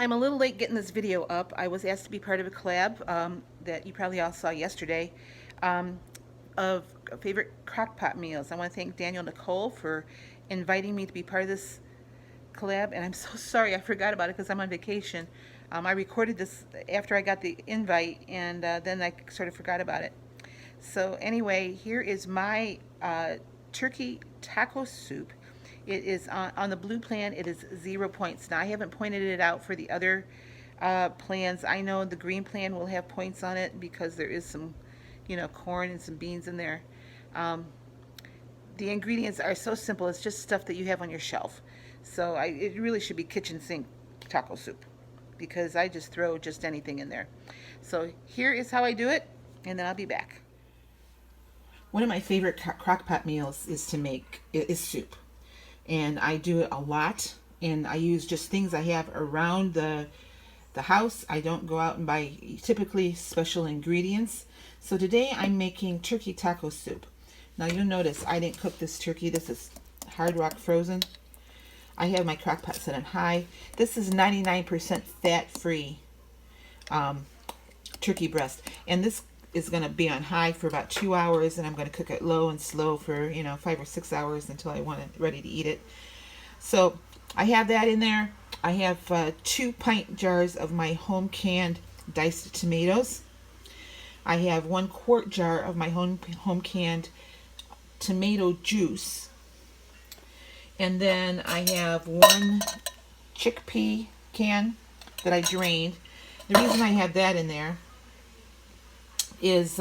I'm a little late getting this video up. I was asked to be part of a collab that you probably all saw yesterday um, of favorite crockpot meals. I want to thank Daniel Nicole for inviting me to be part of this collab, and I'm so sorry I forgot about it because I'm on vacation. I recorded this after I got the invite, and then I sort of forgot about it. So anyway, here is my turkey taco soup. It is on the blue plan. It is 0 points. Now I haven't pointed it out for the other plans. I know the green plan will have points on it because there is some, corn and some beans in there. Um, the ingredients are so simple. It's just stuff that you have on your shelf. So it really should be kitchen sink taco soup because I just throw just anything in there. So here is how I do it, and then I'll be back. One of my favorite crockpot meals is to make is soup, and I do it a lot. And I use just things I have around the house. I don't go out and buy typically special ingredients. So today I'm making turkey taco soup. Now you'll notice I didn't cook this turkey. This is Hard Rock frozen. I have my crock pot set on high. This is 99% fat-free turkey breast. And this is going to be on high for about 2 hours, and I'm going to cook it low and slow for 5 or 6 hours until I want it ready to eat it. So I have that in there. I have 2 pint jars of my home canned diced tomatoes. I have 1 quart jar of my home canned tomato juice. And then I have 1 chickpea can that I drained. The reason I have that in there is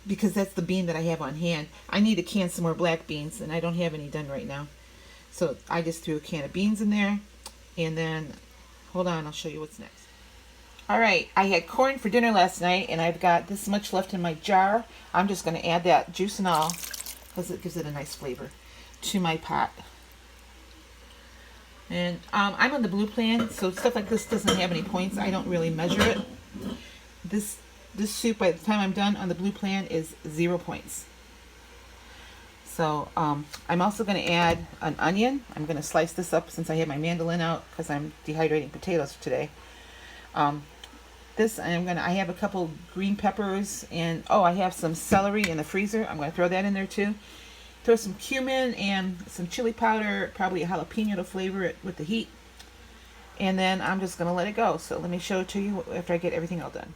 because that's the bean that I have on hand. I need to can some more black beans, and I don't have any done right now. So I just threw a can of beans in there, and then, hold on, I'll show you what's next. Alright, I had corn for dinner last night, and I've got this much left in my jar. I'm just going to add that juice and all, because it gives it a nice flavor, to my pot. And I'm on the blue plan, so stuff like this doesn't have any points. I don't really measure it. This soup, by the time I'm done on the blue plan, is 0 points. So I'm also going to add an onion. I'm going to slice this up since I have my mandolin out because I'm dehydrating potatoes today. I have a couple green peppers, and I have some celery in the freezer. I'm going to throw that in there too. Throw some cumin and some chili powder, probably a jalapeno to flavor it with the heat. And then I'm just going to let it go. So let me show it to you after I get everything all done.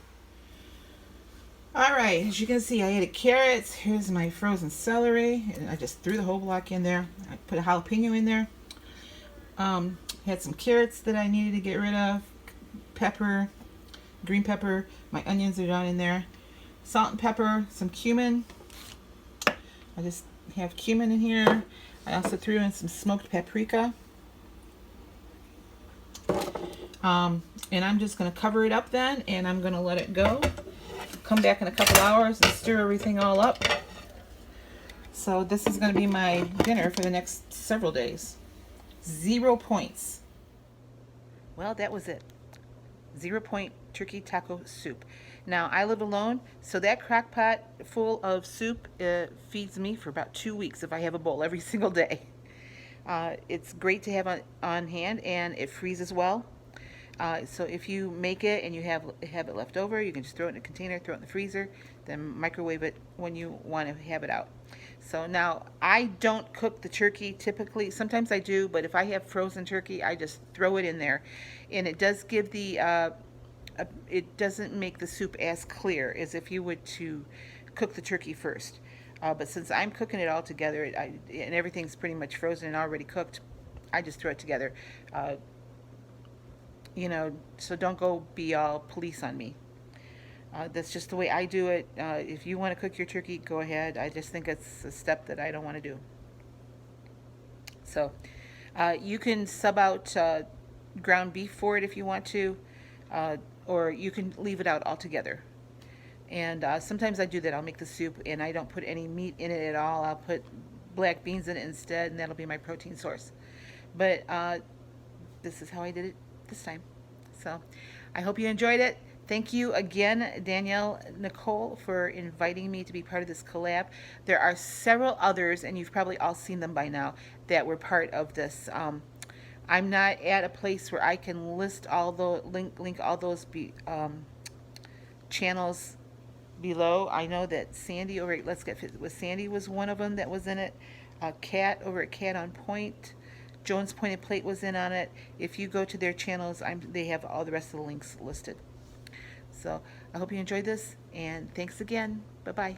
Alright, as you can see, I added carrots. Here's my frozen celery. And I just threw the whole block in there. I put a jalapeno in there. Had some carrots that I needed to get rid of. Pepper, green pepper. My onions are down in there. Salt and pepper, some cumin. I just have cumin in here. I also threw in some smoked paprika. And I'm just going to cover it up then, and I'm going to let it go. Come back in a couple hours and stir everything all up. So this is going to be my dinner for the next several days. 0 points. Well, that was it. 0 point turkey taco soup. Now, I live alone, so that crock pot full of soup feeds me for about 2 weeks if I have a bowl every single day. It's great to have on hand, and it freezes well. So if you make it and you have it left over, you can just throw it in a container, throw it in the freezer, then microwave it when you want to have it out. So now, I don't cook the turkey typically. Sometimes I do, but if I have frozen turkey, I just throw it in there. And it does give it doesn't make the soup as clear as if you would to cook the turkey first. But since I'm cooking it all together, and everything's pretty much frozen and already cooked, I just throw it together. So don't go be all police on me. That's just the way I do it. If you want to cook your turkey, go ahead. I just think it's a step that I don't want to do. So you can sub out ground beef for it if you want to, or you can leave it out altogether. And sometimes I do that. I'll make the soup and I don't put any meat in it at all. I'll put black beans in it instead, and that'll be my protein source. But this is how I did it this time. So I hope you enjoyed it. Thank you again, Danielle Nicole, for inviting me to be part of this collab. There are several others, and you've probably all seen them by now, that were part of this I'm not at a place where I can list all the link all those channels below. I know that Sandy over at Let's Get Fit with Sandy was one of them that was in it. Cat over at Cat on Point, Jones Pointed Plate was in on it. If you go to their channels, they have all the rest of the links listed. So I hope you enjoyed this, and thanks again. Bye bye.